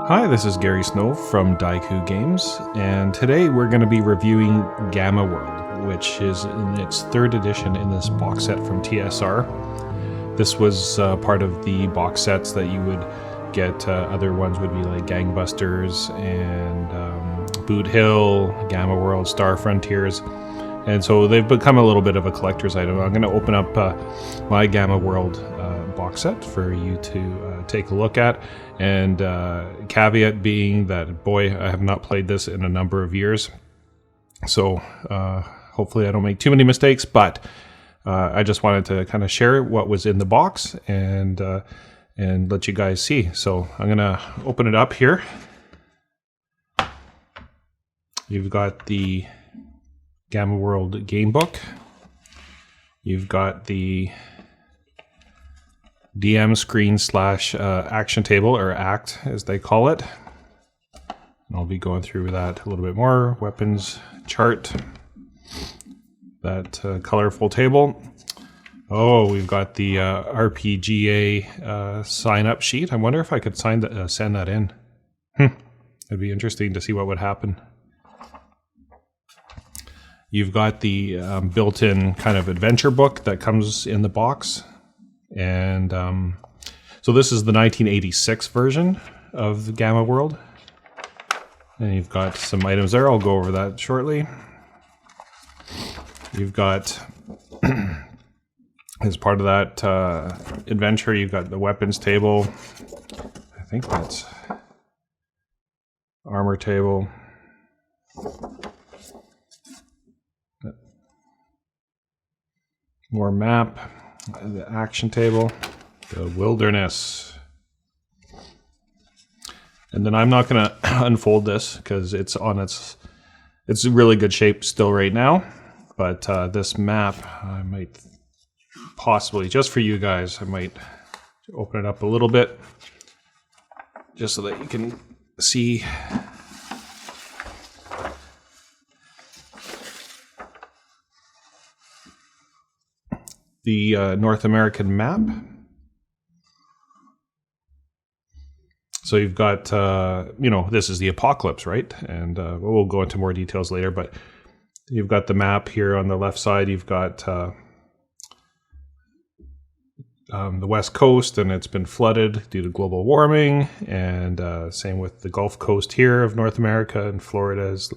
Hi, this is Gary Snow from Daiku Games, and today we're going to be reviewing Gamma World, which is in its third edition in this box set from TSR. This was part of the box sets that you would get. Other ones would be like Gangbusters and Boot Hill, Gamma World, Star Frontiers, and so they've become a little bit of a collector's item. I'm going to open up my Gamma World box set for you to take a look at, and caveat being that, boy, I have not played this in a number of years, so hopefully I don't make too many mistakes, but I just wanted to kind of share what was in the box and let you guys see. So I'm gonna open it up here. You've got the Gamma World game book. You've got the DM screen / action table, or ACT as they call it. And I'll be going through that a little bit more. Weapons chart, that colorful table. Oh, we've got the RPGA sign-up sheet. I wonder if I could send that in. It'd be interesting to see what would happen. You've got the built-in kind of adventure book that comes in the box. And so this is the 1986 version of the Gamma World. And you've got some items there. I'll go over that shortly. You've got, as part of that adventure, you've got the weapons table. I think that's armor table. More map. The action table, the wilderness. And then I'm not going to unfold this because it's in really good shape still right now. But this map, I might possibly, just for you guys, I might open it up a little bit just so that you can see. The North American map. So you've got, this is the apocalypse, right? And we'll go into more details later, but you've got the map here on the left side. You've got the West Coast, and it's been flooded due to global warming, and same with the Gulf Coast here of North America, and Florida is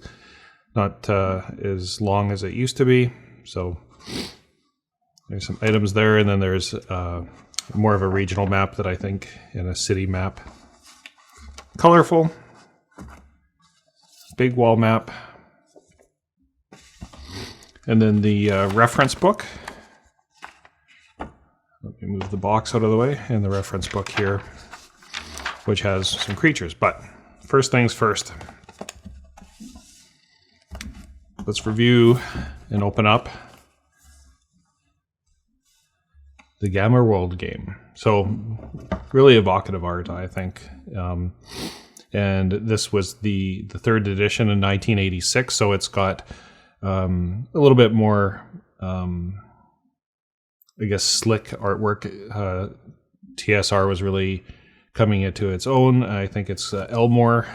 not as long as it used to be. So there's some items there, and then there's more of a regional map that I think, in a city map. Colorful. Big wall map. And then the reference book. Let me move the box out of the way, and the reference book here, which has some creatures. But first things first. Let's review and open up the Gamma World game. So really evocative art, I think. And this was the third edition in 1986, so it's got a little bit more, I guess, slick artwork. TSR was really coming into its own. I think it's Elmore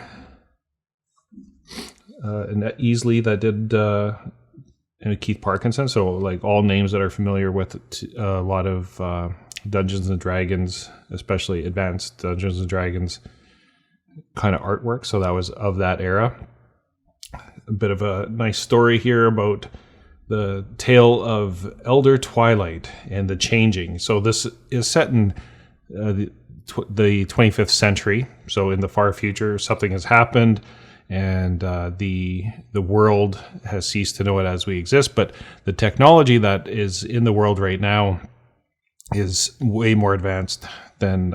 and Easley that did and Keith Parkinson, so like all names that are familiar with a lot of Dungeons and Dragons, especially advanced Dungeons and Dragons kind of artwork. So that was of that era. A bit of a nice story here about the tale of Elder Twilight and the changing. So this is set in the 25th century. So in the far future, something has happened, and the world has ceased to know it as we exist. But the technology that is in the world right now is way more advanced than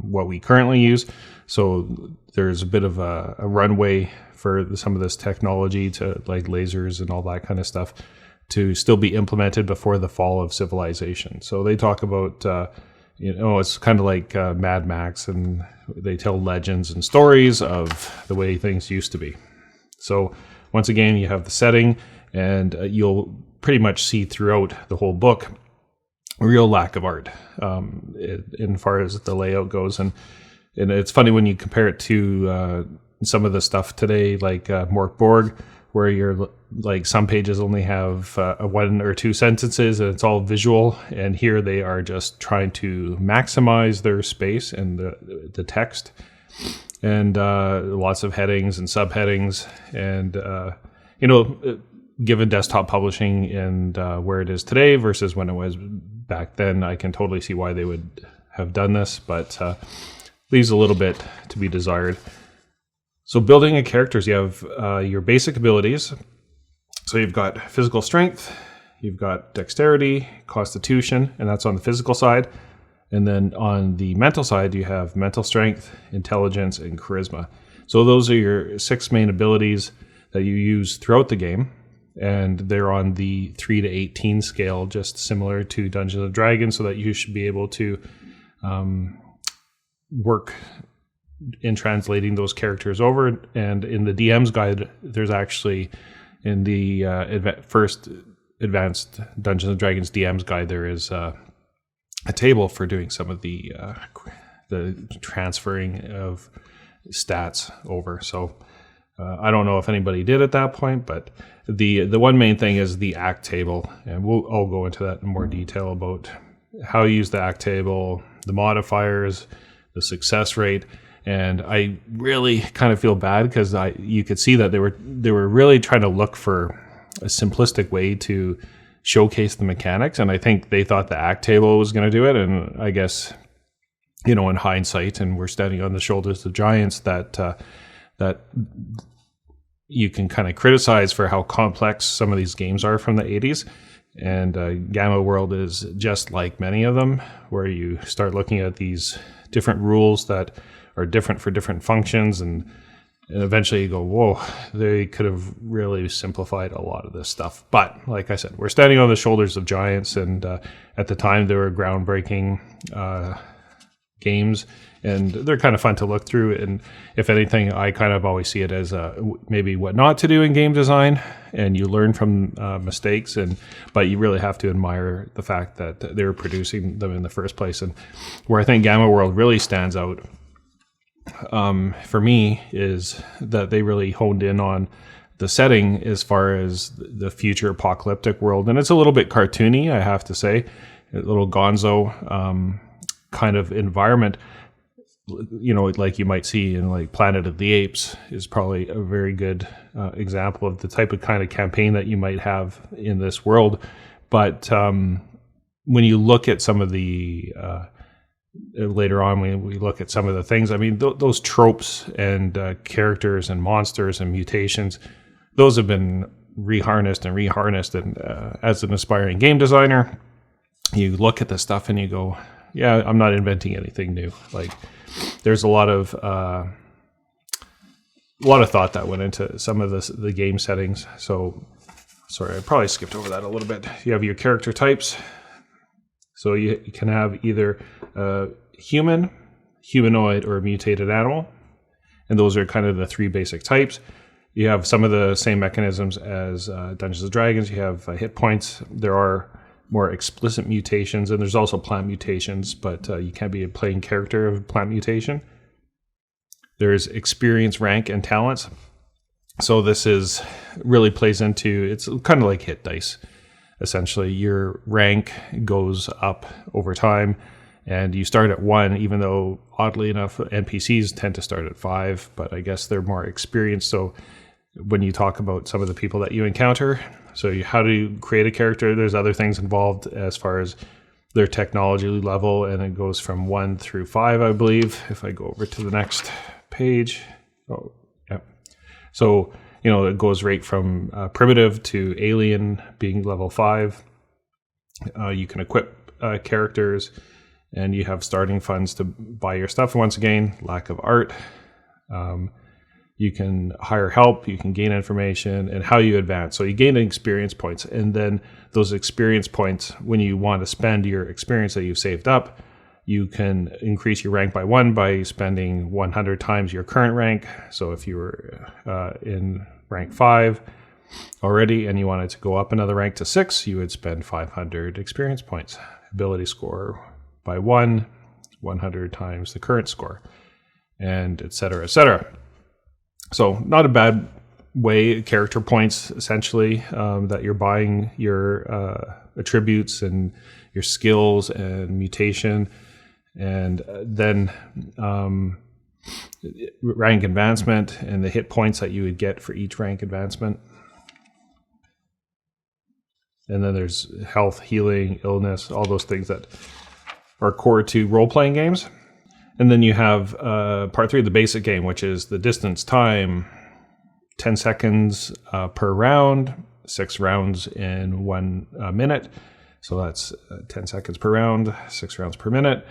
what we currently use. So there's a bit of a runway for some of this technology, to like lasers and all that kind of stuff, to still be implemented before the fall of civilization. So they talk about it's kind of like Mad Max, and they tell legends and stories of the way things used to be. So once again, you have the setting, and you'll pretty much see throughout the whole book a real lack of art in far as the layout goes. And And it's funny when you compare it to some of the stuff today, like Mork Borg, where you're like some pages only have 1 or 2 sentences and it's all visual. And here they are just trying to maximize their space and the text, and lots of headings and subheadings. And, given desktop publishing and where it is today versus when it was back then, I can totally see why they would have done this, but leaves a little bit to be desired. So building a characters, you have your basic abilities. So you've got physical strength, you've got dexterity, constitution, and that's on the physical side. And then on the mental side, you have mental strength, intelligence, and charisma. So those are your 6 main abilities that you use throughout the game. And they're on the 3 to 18 scale, just similar to Dungeons and Dragons, so that you should be able to work in translating those characters over. And in the DM's guide, there's actually, in the first advanced Dungeons and Dragons DM's guide, there is a table for doing some of the transferring of stats over. So I don't know if anybody did at that point, but the one main thing is the act table, and I'll go into that in more detail about how you use the act table, the modifiers, the success rate. And I really kind of feel bad because you could see that they were really trying to look for a simplistic way to showcase the mechanics, and I think they thought the act table was going to do it. And I guess, in hindsight, and we're standing on the shoulders of giants, that you can kind of criticize for how complex some of these games are from the 80s. And Gamma World is just like many of them, where you start looking at these different rules that are different for different functions, and eventually you go, whoa, they could have really simplified a lot of this stuff. But like I said, we're standing on the shoulders of giants, and at the time they were groundbreaking games, and they're kind of fun to look through. And if anything, I kind of always see it as maybe what not to do in game design, and you learn from mistakes, but you really have to admire the fact that they were producing them in the first place. And where I think Gamma World really stands out for me is that they really honed in on the setting as far as the future apocalyptic world. And it's a little bit cartoony, I have to say, a little gonzo kind of environment, like you might see in like Planet of the Apes is probably a very good example of the type of kind of campaign that you might have in this world. But when you look at some of the later on, when we look at some of the things, I mean, those tropes and characters and monsters and mutations, those have been reharnessed. And as an aspiring game designer, you look at the stuff and you go, yeah, I'm not inventing anything new. Like, there's a lot of thought that went into some of the game settings. So, sorry, I probably skipped over that a little bit. You have your character types. So you can have either human, humanoid, or a mutated animal. And those are kind of the 3 basic types. You have some of the same mechanisms as Dungeons & Dragons. You have hit points. There are more explicit mutations, and there's also plant mutations, but you can't be a playing character of plant mutation. There's experience, rank, and talents. So this really plays into, it's kind of like hit dice. Essentially, your rank goes up over time, and you start at 1, even though, oddly enough, NPCs tend to start at 5, but I guess they're more experienced. So when you talk about some of the people that you encounter, how do you create a character? There's other things involved as far as their technology level, and it goes from 1 through 5, I believe. If I go over to the next page. Oh, yeah. So, it goes right from primitive to alien being level 5. You can equip characters, and you have starting funds to buy your stuff. Once again, lack of art. You can hire help, you can gain information, and how you advance. So you gain experience points, and then those experience points, when you want to spend your experience that you've saved up, you can increase your rank by 1 by spending 100 times your current rank. So if you were in rank 5 already and you wanted to go up another rank to 6, you would spend 500 experience points. Ability score by 100 times the current score. and et cetera, et cetera. So not a bad way, character points essentially, that you're buying your attributes and your skills and mutation, and then rank advancement and the hit points that you would get for each rank advancement. And then there's health, healing, illness, all those things that are core to role-playing games. And then you have part 3 of the basic game, which is the distance, time, 10 seconds per round, 6 rounds in 1 minute. So that's 10 seconds per round, 6 rounds per minute.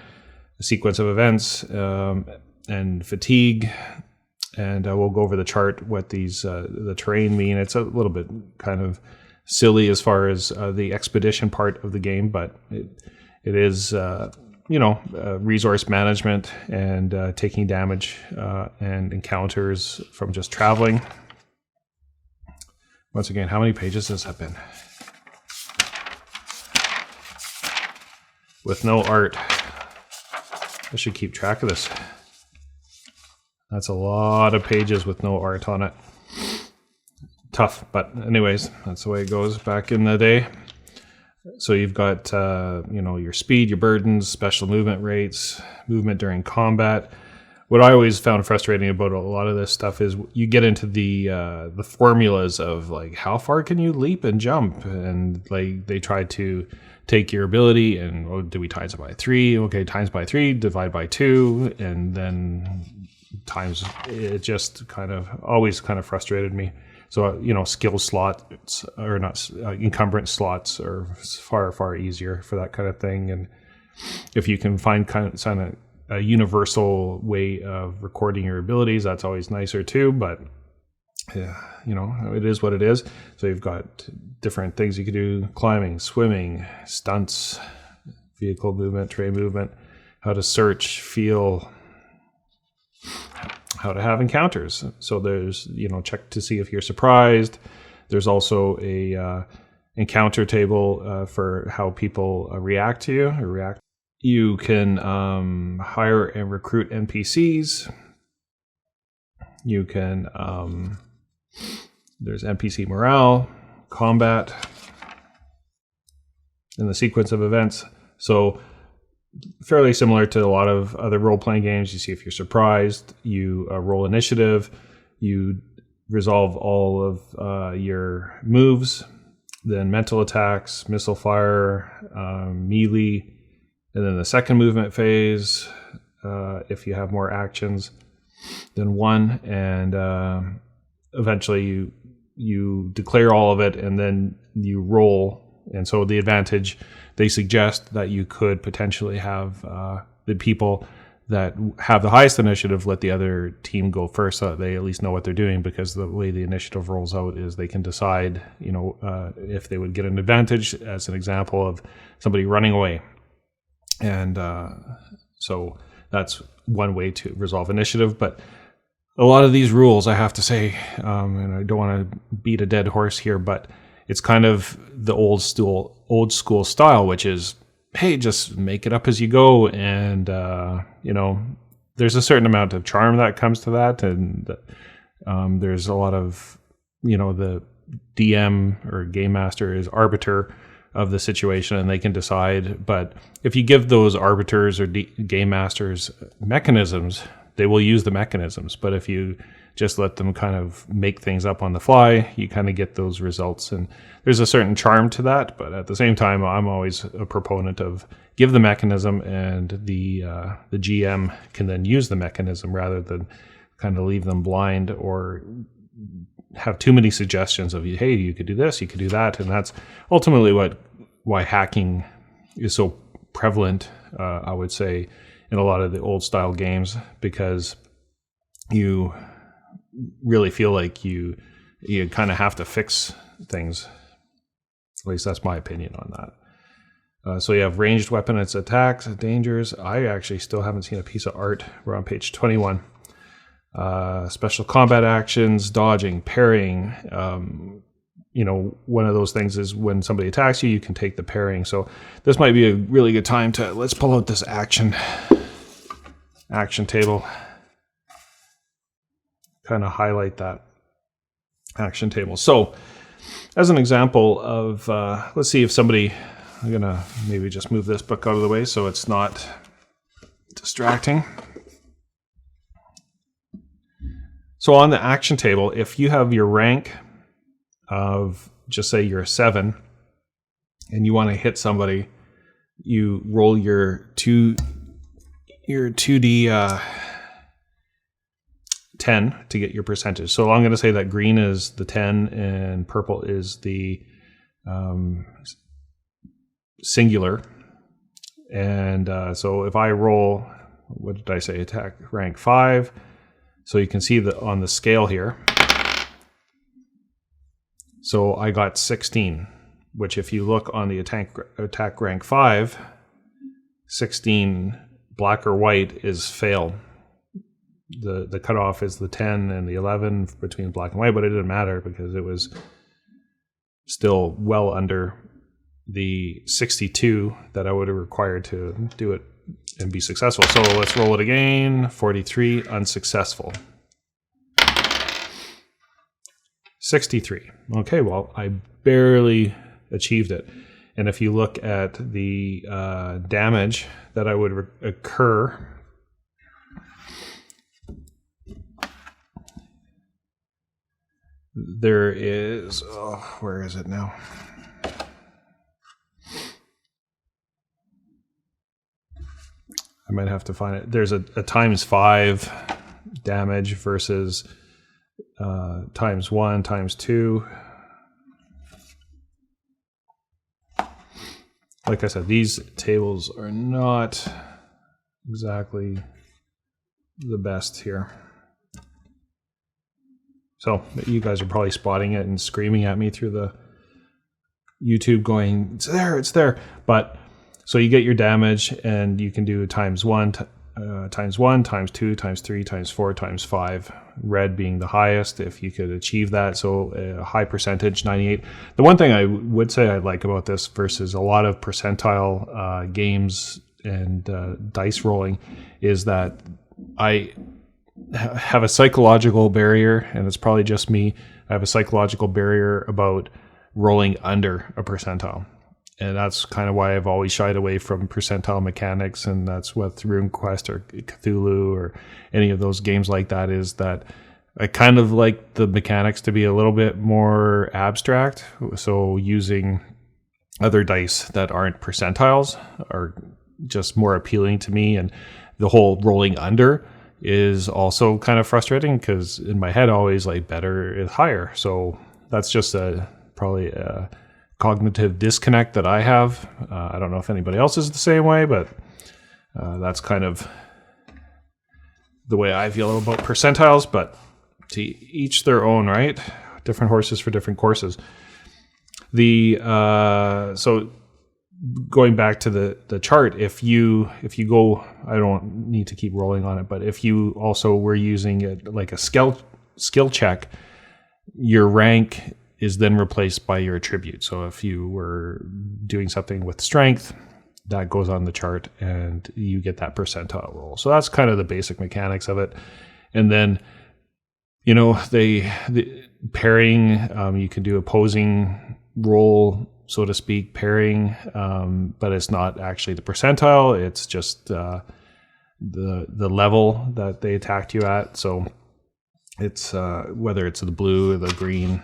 A sequence of events and fatigue. And we'll go over the chart, what these the terrain mean. It's a little bit kind of silly as far as the expedition part of the game, but it is resource management and taking damage and encounters from just traveling. Once again, how many pages has that been? With no art. I should keep track of this. That's a lot of pages with no art on it. Tough, but anyways, that's the way it goes back in the day. So you've got your speed, your burdens, special movement rates, movement during combat. What I always found frustrating about a lot of this stuff is you get into the formulas of like how far can you leap and jump, and like they try to take your ability and do we times it by 3? Okay, times by 3, divide by 2, and then times. It just always frustrated me. So, skill slots or not, encumbrance slots are far easier for that kind of thing. And if you can find a universal way of recording your abilities, that's always nicer too. But, it is what it is. So you've got different things you can do: climbing, swimming, stunts, vehicle movement, terrain movement, how to search, feel, how to have encounters. So there's, check to see if you're surprised. There's also a encounter table for how people react to you. You can hire and recruit NPCs. You can, there's NPC morale, combat, and the sequence of events. So fairly similar to a lot of other role-playing games. You see if you're surprised, you roll initiative, you resolve all of your moves, then mental attacks, missile fire, melee, and then the second movement phase, if you have more actions than one, and eventually you declare all of it, and then you roll. And so the advantage, they suggest that you could potentially have the people that have the highest initiative let the other team go first, so that they at least know what they're doing, because the way the initiative rolls out is they can decide, if they would get an advantage, as an example of somebody running away. And so that's one way to resolve initiative. But a lot of these rules, I have to say, and I don't want to beat a dead horse here, but it's kind of the old school style, which is, hey, just make it up as you go. And, there's a certain amount of charm that comes to that. And there's a lot of, the DM or game master is arbiter of the situation, and they can decide. But if you give those arbiters or game masters mechanisms, they will use the mechanisms. But if you just let them kind of make things up on the fly, you kind of get those results. And there's a certain charm to that. But at the same time, I'm always a proponent of give the mechanism, and the GM can then use the mechanism, rather than kind of leave them blind or have too many suggestions of, hey, you could do this, you could do that. And that's ultimately why hacking is so prevalent, I would say, in a lot of the old style games, because you really feel like you kind of have to fix things. At least that's my opinion on that. So you have ranged weapon, its attacks, dangers. I actually still haven't seen a piece of art. We're on page 21. Special combat actions, dodging, parrying. One of those things is when somebody attacks you, you can take the parrying. So this might be a really good time let's pull out this action table. kind of highlight that action table. So as an example of, let's see if somebody, I'm going to maybe just move this book out of the way so it's not distracting. So on the action table, if you have your rank of, just say you're a 7, and you want to hit somebody, you roll your 2d 10 to get your percentage. So I'm going to say that green is the 10 and purple is the singular. And so if I roll, what did I say, attack rank 5, so you can see that on the scale here. So I got 16, which if you look on the attack rank 5, 16 black or white is fail. The cutoff is the 10 and the 11 between black and white, but it didn't matter because it was still well under the 62 that I would have required to do it and be successful. So let's roll it again. 43, unsuccessful. 63. Okay, well, I barely achieved it. And if you look at the damage that I would occur, there is, where is it now? I might have to find it. There's a times 5 damage versus times 1, times 2. Like I said, these tables are not exactly the best here. So you guys are probably spotting it and screaming at me through the YouTube going, it's there, it's there. But so you get your damage and you can do times 1, times 2, times 3, times 4, times 5. Red being the highest if you could achieve that. So a high percentage, 98. The one thing I would say I like about this versus a lot of percentile games and dice rolling is that I have a psychological barrier, and it's probably just me. I have a psychological barrier about rolling under a percentile. And that's kind of why I've always shied away from percentile mechanics, and that's what RuneQuest or Cthulhu or any of those games like that is, that I kind of like the mechanics to be a little bit more abstract. So using other dice that aren't percentiles are just more appealing to me, and the whole rolling under is also kind of frustrating because in my head always like better is higher. So that's just probably a cognitive disconnect that I have. I don't know if anybody else is the same way, but that's kind of the way I feel about percentiles. But to each their own, right? Different horses for different courses. So going back to the chart, if you go, I don't need to keep rolling on it, but if you also were using it like a skill check, your rank is then replaced by your attribute. So if you were doing something with strength, that goes on the chart and you get that percentile roll. So that's kind of the basic mechanics of it. And then, the pairing, you can do opposing roll, so to speak, pairing, but it's not actually the percentile. It's just the level that they attacked you at. So it's whether it's the blue or the green.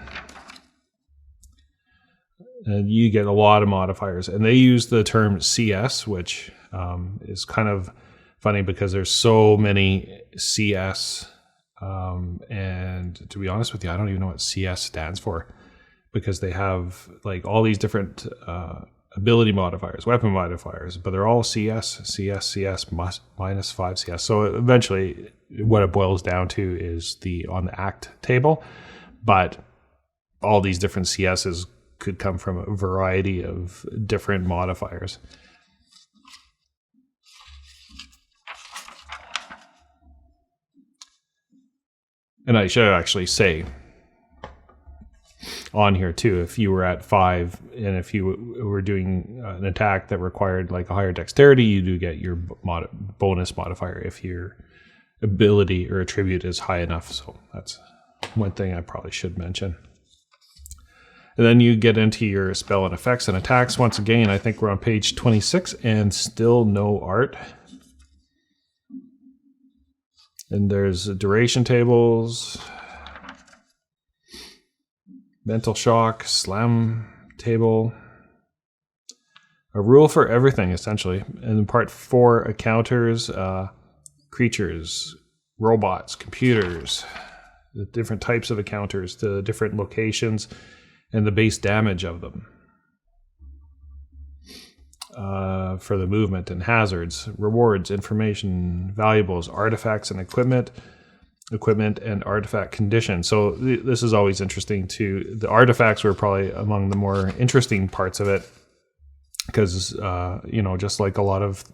And you get a lot of modifiers. And they use the term CS, which is kind of funny because there's so many CS. And to be honest with you, I don't even know what CS stands for, because they have like all these different ability modifiers, weapon modifiers, but they're all CS, minus 5 CS. So eventually what it boils down to is on the act table, but all these different CSs could come from a variety of different modifiers. And I should actually say on here too, if you were at 5 and if you were doing an attack that required like a higher dexterity, you do get your bonus modifier if you're ability or attribute is high enough. So that's one thing I probably should mention. And then you get into your spell and effects and attacks. Once again, I think we're on page 26 and still no art. And there's duration tables, mental shock, slam table, a rule for everything essentially. And in part 4, encounters, creatures, robots, computers, the different types of encounters, the different locations, and the base damage of them. For the movement and hazards, rewards, information, valuables, artifacts and equipment and artifact condition. So this is always interesting too. The artifacts were probably among the more interesting parts of it because, just like a lot of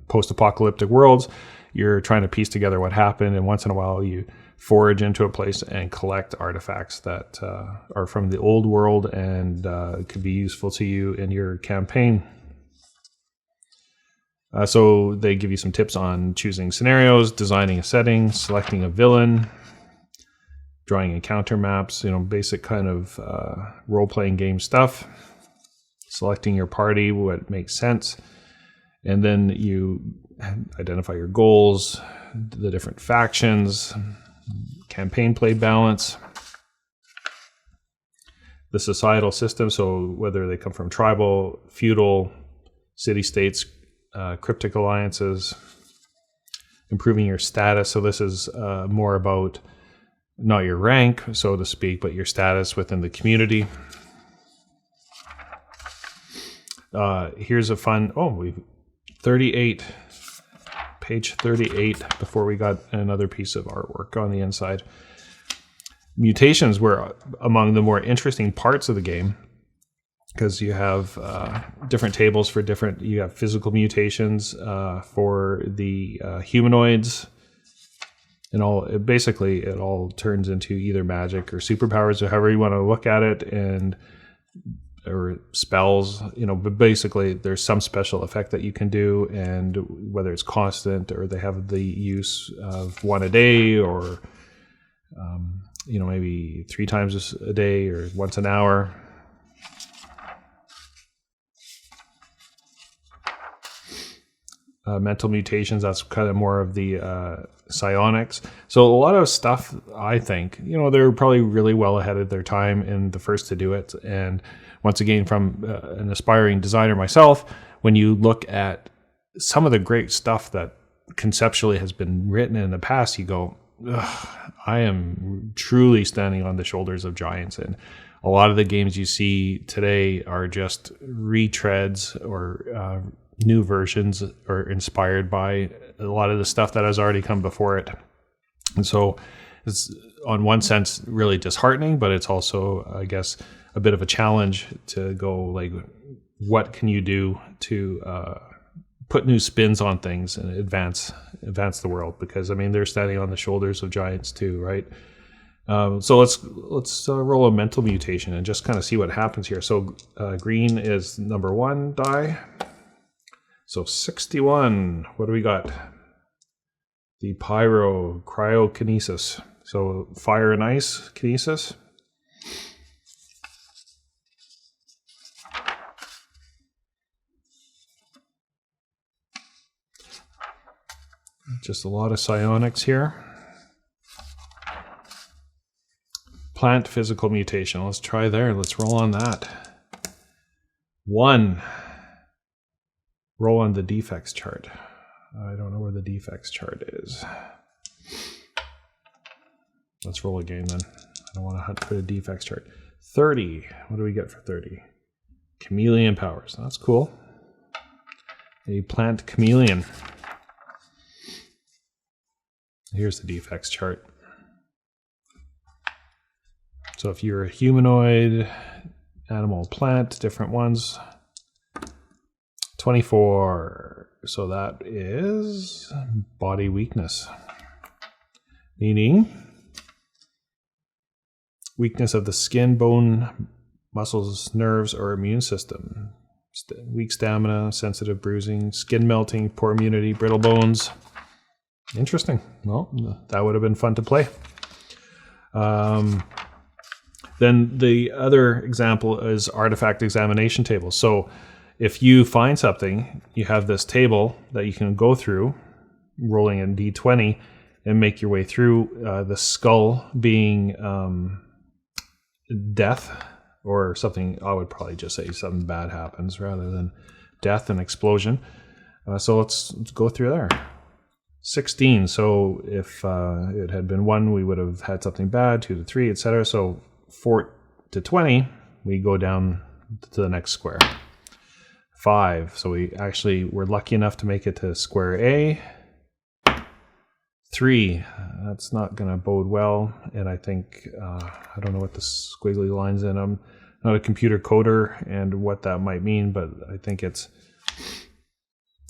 post-apocalyptic worlds, you're trying to piece together what happened, and once in a while you forage into a place and collect artifacts that are from the old world and could be useful to you in your campaign. So they give you some tips on choosing scenarios, designing a setting, selecting a villain, drawing encounter maps, basic kind of role-playing game stuff, selecting your party, what makes sense, and then you identify your goals, the different factions, campaign play balance, the societal system, so whether they come from tribal, feudal, city-states, cryptic alliances, improving your status. So this is more about not your rank, so to speak, but your status within the community. Here's a fun, we've 38, page 38, before we got another piece of artwork on the inside. Mutations were among the more interesting parts of the game because you have different tables for different, you have physical mutations for the humanoids, and it all turns into either magic or superpowers, or however you want to look at it, or spells, but basically there's some special effect that you can do, and whether it's constant or they have the use of one a day, or maybe 3 times a day or once an hour. Mental mutations, that's kind of more of the psionics. So a lot of stuff, I think, they're probably really well ahead of their time and the first to do it. And once again, from an aspiring designer myself, when you look at some of the great stuff that conceptually has been written in the past, you go, I am truly standing on the shoulders of giants. And a lot of the games you see today are just retreads or new versions or inspired by a lot of the stuff that has already come before it. And so it's, on one sense, really disheartening, but it's also, I guess, a bit of a challenge to go, like, what can you do to put new spins on things and advance the world? Because, they're standing on the shoulders of giants too, right? So let's roll a mental mutation and just kind of see what happens here. So green is number 1 die. So 61, what do we got? The cryokinesis. So fire and ice kinesis. Just a lot of psionics here. Plant physical mutation. Let's try there. Let's roll on that. 1. Roll on the defects chart. I don't know where the defects chart is. Let's roll again then. I don't want to hunt for the defects chart. 30. What do we get for 30? Chameleon powers. That's cool. A plant chameleon. Here's the defects chart. So if you're a humanoid, animal, plant, different ones. 24. So that is body weakness. Meaning weakness of the skin, bone, muscles, nerves, or immune system. Weak stamina, sensitive bruising, skin melting, poor immunity, brittle bones. Interesting. Well, that would have been fun to play. Then the other example is artifact examination tables. So if you find something, you have this table that you can go through, rolling in D20, and make your way through. The skull being death, or something. I would probably just say something bad happens rather than death and explosion. So let's go through there. 16. So if it had been 1, we would have had something bad. 2 to 3, etc. So 4 to 20, we go down to the next square. 5. So we actually were lucky enough to make it to square A. 3. That's not going to bode well. And I think, I don't know what the squiggly line's in. I'm not a computer coder and what that might mean, but I think it's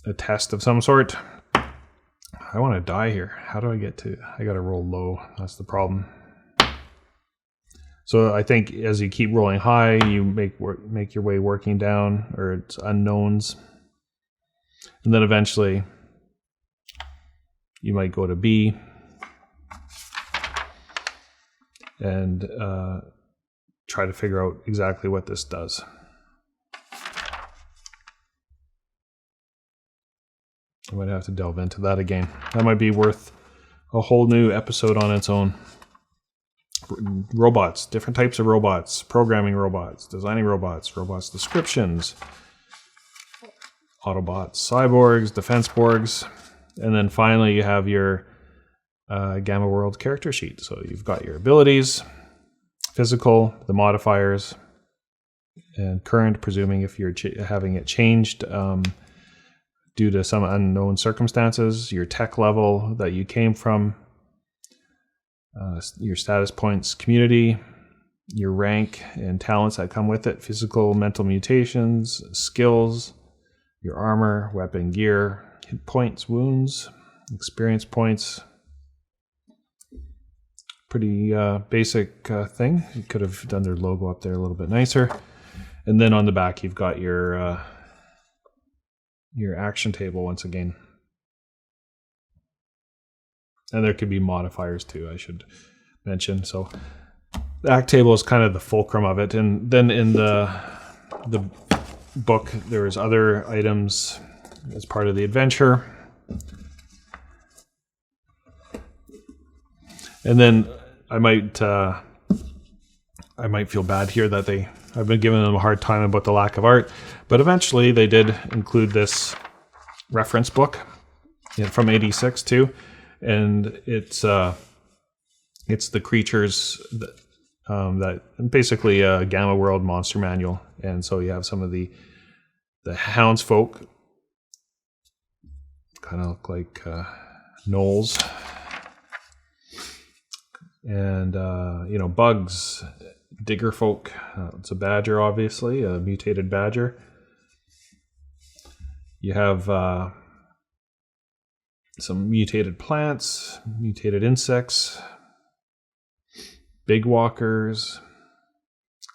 a test of some sort. I want to die here. How do I get to... I got to roll low. That's the problem. So I think as you keep rolling high, you make your way working down, or it's unknowns. And then eventually you might go to B and try to figure out exactly what this does. I might have to delve into that again. That might be worth a whole new episode on its own. Robots, different types of robots, programming robots, designing robots, robots descriptions, Autobots, cyborgs, defense borgs, and then finally you have your Gamma World character sheet. So you've got your abilities, physical, the modifiers, and current, presuming if you're having it changed due to some unknown circumstances, your tech level that you came from, your status points, community, your rank and talents that come with it, physical, mental mutations, skills, your armor, weapon, gear, hit points, wounds, experience points. Pretty basic thing. You could have done their logo up there a little bit nicer. And then on the back, you've got your action table once again. And there could be modifiers too, I should mention. So the act table is kind of the fulcrum of it. And then in the book, there's other items as part of the adventure. And then I might feel bad here that I've been giving them a hard time about the lack of art, but eventually they did include this reference book from '86 too, and it's the creatures that basically a Gamma World monster manual, and so you have some of the houndsfolk, kind of look like gnolls. And, bugs, digger folk. It's a badger, obviously, a mutated badger. You have some mutated plants, mutated insects, big walkers,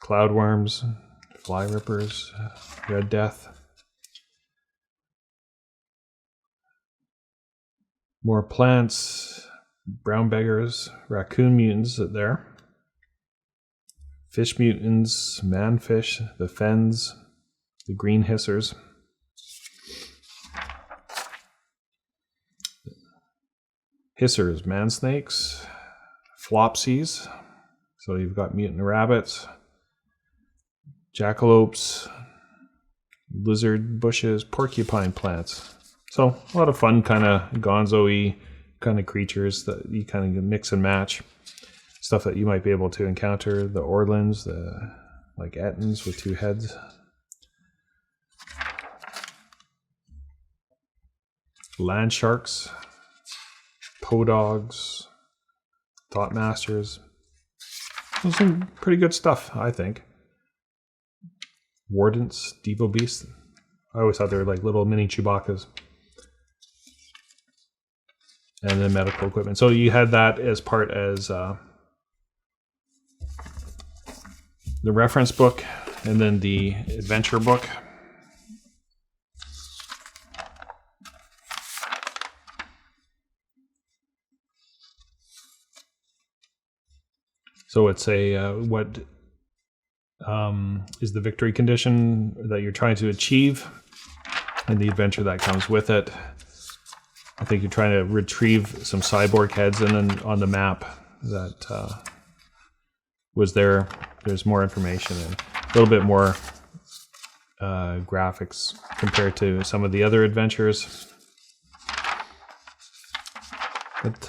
cloudworms, fly rippers, red death. More plants. Brown beggars, raccoon mutants there. Fish mutants, manfish, the fens, the green hissers. Hissers, man snakes, flopsies. So you've got mutant rabbits, jackalopes, lizard bushes, porcupine plants. So a lot of fun kind of gonzo-y kind of creatures that you kind of mix and match. Stuff that you might be able to encounter. The Orlins, like Ettins with 2 heads. Land sharks, podogs, thought masters. Those are some pretty good stuff, I think. Wardents, Devo beasts. I always thought they were like little mini Chewbacca's. And then medical equipment. So you had that as part as the reference book, and then the adventure book. So it's a what is the victory condition that you're trying to achieve, and the adventure that comes with it. I think you're trying to retrieve some cyborg heads, and then on the map that was there, there's more information and a little bit more graphics compared to some of the other adventures. But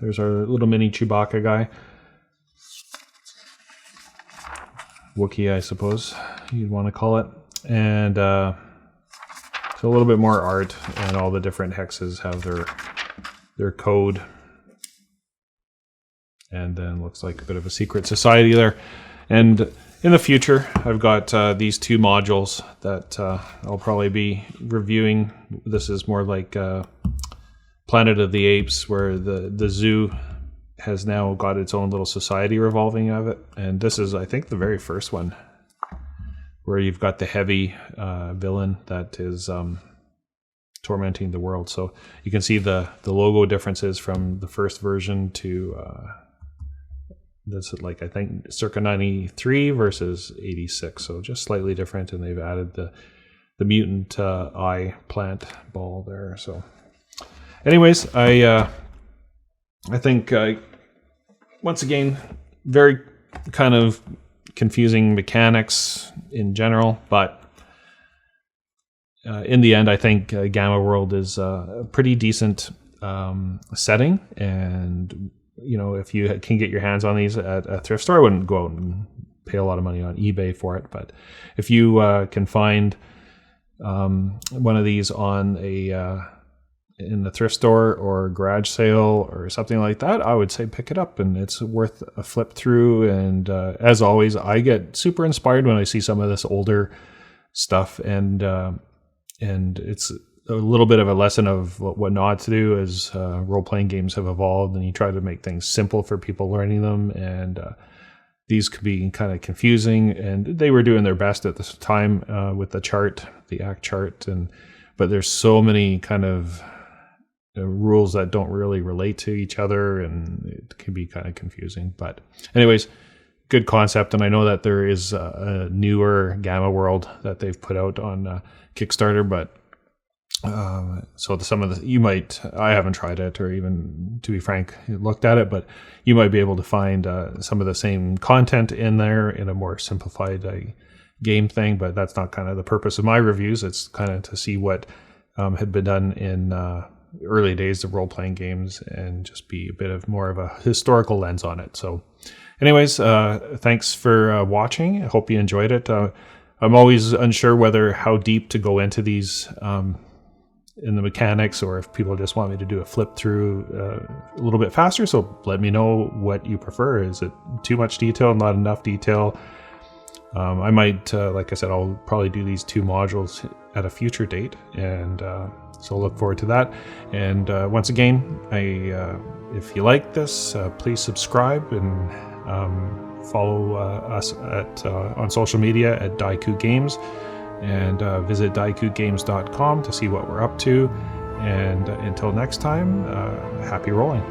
there's our little mini Chewbacca guy. Wookiee, I suppose you'd want to call it. And so a little bit more art, and all the different hexes have their code. And then looks like a bit of a secret society there. And in the future, I've got these two modules that I'll probably be reviewing. This is more like Planet of the Apes, where the zoo has now got its own little society revolving of it. And this is, I think, the very first one, where you've got the heavy villain that is tormenting the world. So you can see the logo differences from the first version to this, like, I think circa 93 versus 86. So just slightly different, and they've added the mutant eye plant ball there. So anyways, I think, once again, very kind of confusing mechanics in general, but in the end, I think Gamma World is a pretty decent setting, and you know, if you can get your hands on these at a thrift store, I wouldn't go out and pay a lot of money on eBay for it, but if you can find one of these on in the thrift store or garage sale or something like that, I would say pick it up, and it's worth a flip through. And as always, I get super inspired when I see some of this older stuff, and it's a little bit of a lesson of what not to do as role-playing games have evolved, and you try to make things simple for people learning them, and these could be kind of confusing, and they were doing their best at this time with the chart, the act chart, but there's so many kind of rules that don't really relate to each other, and it can be kind of confusing. But anyways, good concept, and I know that there is a newer Gamma World that they've put out on Kickstarter, but so some of I haven't tried it, or even, to be frank, looked at it, but you might be able to find some of the same content in there in a more simplified game thing, but that's not kind of the purpose of my reviews. It's kind of to see what had been done in early days of role-playing games, and just be a bit of more of a historical lens on it. So anyways, thanks for watching. I hope you enjoyed it. I'm always unsure how deep to go into these in the mechanics, or if people just want me to do a flip through a little bit faster. So let me know what you prefer. Is it too much detail, not enough detail? I might, like I said, I'll probably do these two modules at a future date, and so look forward to that. And once again, if you like this, please subscribe, and follow us on social media at Daiku Games, and visit daikugames.com to see what we're up to. And until next time, happy rolling.